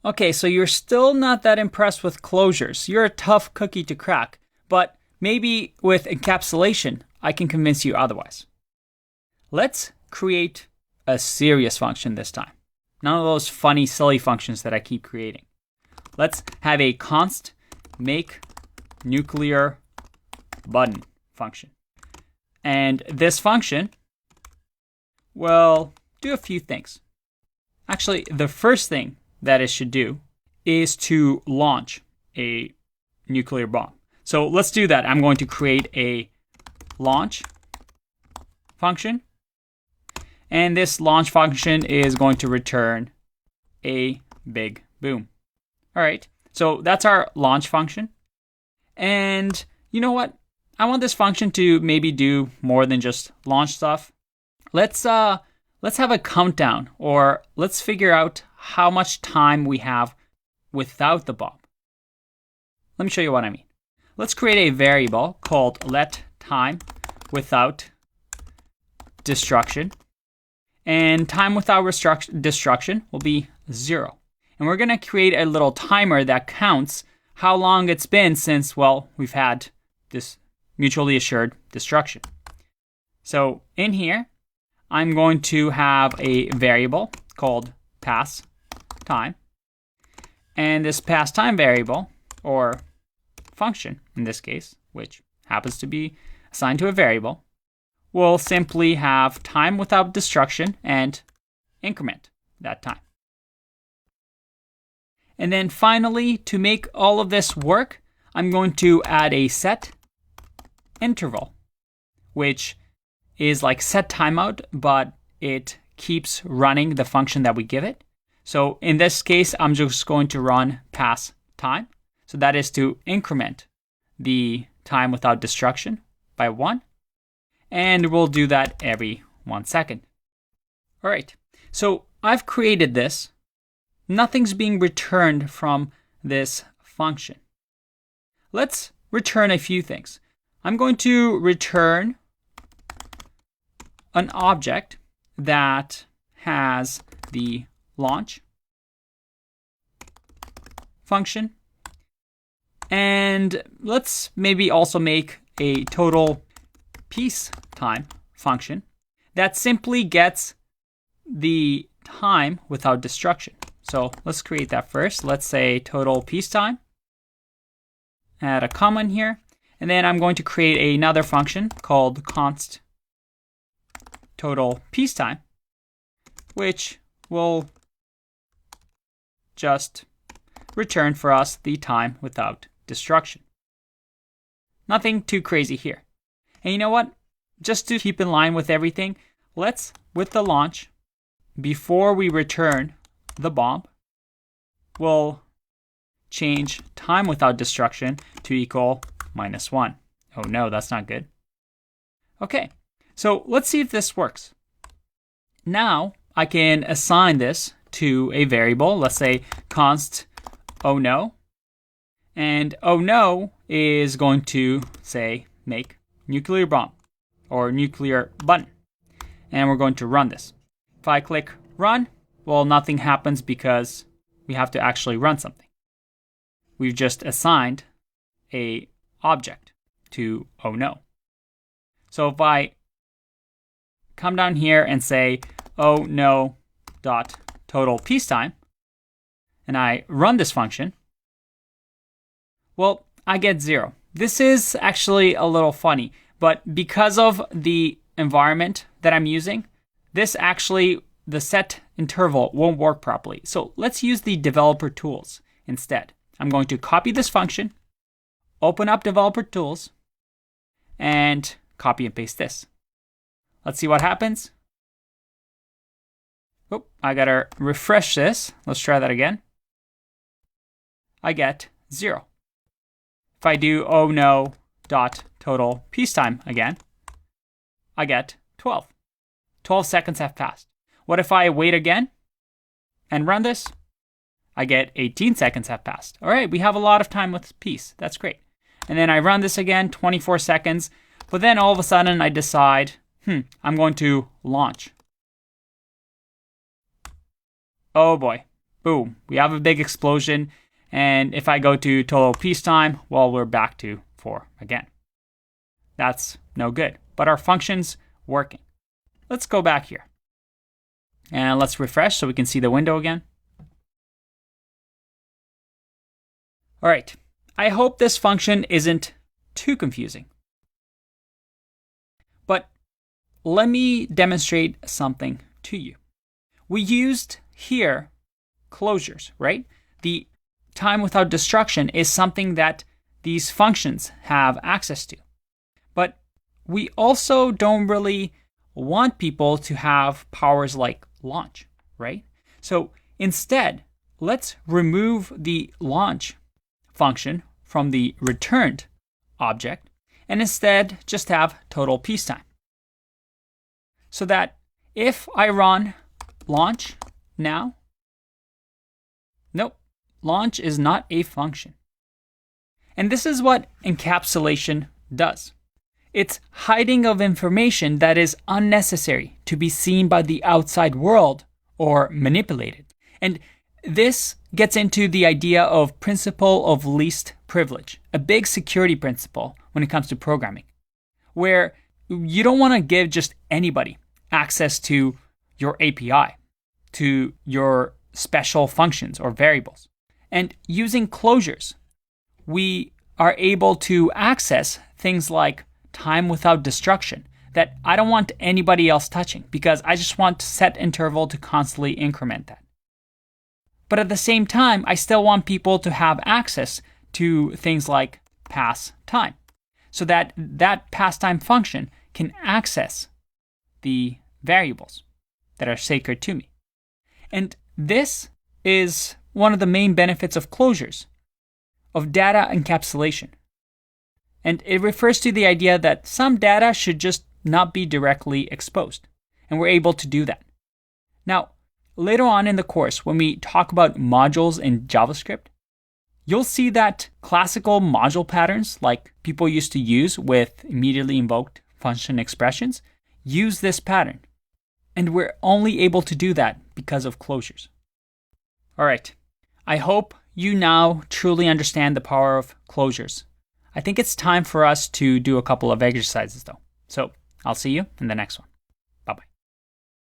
Okay, so you're still not that impressed with closures. You're a tough cookie to crack, but maybe with encapsulation, I can convince you otherwise. Let's create a serious function this time. None of those funny, silly functions that I keep creating. Let's have a const make nuclear button function. And this function will do a few things. Actually, the first thing that it should do is to launch a nuclear bomb. So let's do that. I'm going to create a launch function. And this launch function is going to return a big boom. All right, so that's our launch function. And you know what? I want this function to maybe do more than just launch stuff. Let's have a countdown, or let's figure out how much time we have without the bomb. Let me show you what I mean. Let's create a variable called letTime without destruction. And time without destruction will be 0. And we're going to create a little timer that counts how long it's been since, well, we've had this mutually assured destruction. So in here, I'm going to have a variable called passTime. And this passTime variable, or function in this case, which happens to be assigned to a variable, will simply have time without destruction and increment that time. And then finally, to make all of this work, I'm going to add a set interval, which is like set timeout, but it keeps running the function that we give it. So in this case, I'm just going to run passTime. So that is to increment the time without destruction by 1. And we'll do that every 1 second. All right, so I've created this. Nothing's being returned from this function. Let's return a few things. I'm going to return an object that has the launch function. And let's maybe also make a total peacetime function that simply gets the time without destruction. So let's create that first. Let's say total peacetime. Add a comma in here. And then I'm going to create another function called const total peacetime, which will just return for us the time without destruction. Nothing too crazy here. And you know what? Just to keep in line with everything, let's, with the launch, before we return the bomb, we'll change time without destruction to equal -1. Oh no, that's not good. Okay, so let's see if this works. Now I can assign this to a variable. Let's say const oh no. And oh no is going to say make nuclear bomb or nuclear button. And we're going to run this. If I click run, well, nothing happens because we have to actually run something. We've just assigned a object to oh no. So if I come down here and say oh no dot total peacetime, and I run this function, well, I get 0. This is actually a little funny, but because of the environment that I'm using, this actually, the set interval won't work properly. So let's use the developer tools instead. I'm going to copy this function, open up developer tools, and copy and paste this. Let's see what happens. Oh, I gotta refresh this. Let's try that again. I get 0. If I do oh no dot total peacetime again, I get 12. 12 seconds have passed. What if I wait again and run this? I get 18 seconds have passed. All right, we have a lot of time with peace. That's great. And then I run this again, 24 seconds. But then all of a sudden I decide, I'm going to launch. Oh boy, boom, we have a big explosion. And if I go to total peacetime, well, we're back to 4 again. That's no good, but our function's working. Let's go back here. And let's refresh so we can see the window again. All right, I hope this function isn't too confusing. But let me demonstrate something to you. We used here closures, right? The time without destruction is something that these functions have access to. But we also don't really want people to have powers like launch, right? So instead, let's remove the launch function from the returned object and instead just have total peacetime. So that if I run launch now, nope, launch is not a function. And this is what encapsulation does. It's hiding of information that is unnecessary to be seen by the outside world or manipulated. And this gets into the idea of principle of least privilege, a big security principle when it comes to programming, where you don't want to give just anybody access to your API, to your special functions or variables. And using closures, we are able to access things like time without destruction that I don't want anybody else touching because I just want set interval to constantly increment that. But at the same time, I still want people to have access to things like pass time so that that pass time function can access the variables that are sacred to me. And this is one of the main benefits of closures, of data encapsulation. And it refers to the idea that some data should just not be directly exposed. And we're able to do that. Now, later on in the course, when we talk about modules in JavaScript, you'll see that classical module patterns, like people used to use with immediately invoked function expressions, use this pattern. And we're only able to do that because of closures. All right, I hope you now truly understand the power of closures. I think it's time for us to do a couple of exercises though. So I'll see you in the next one.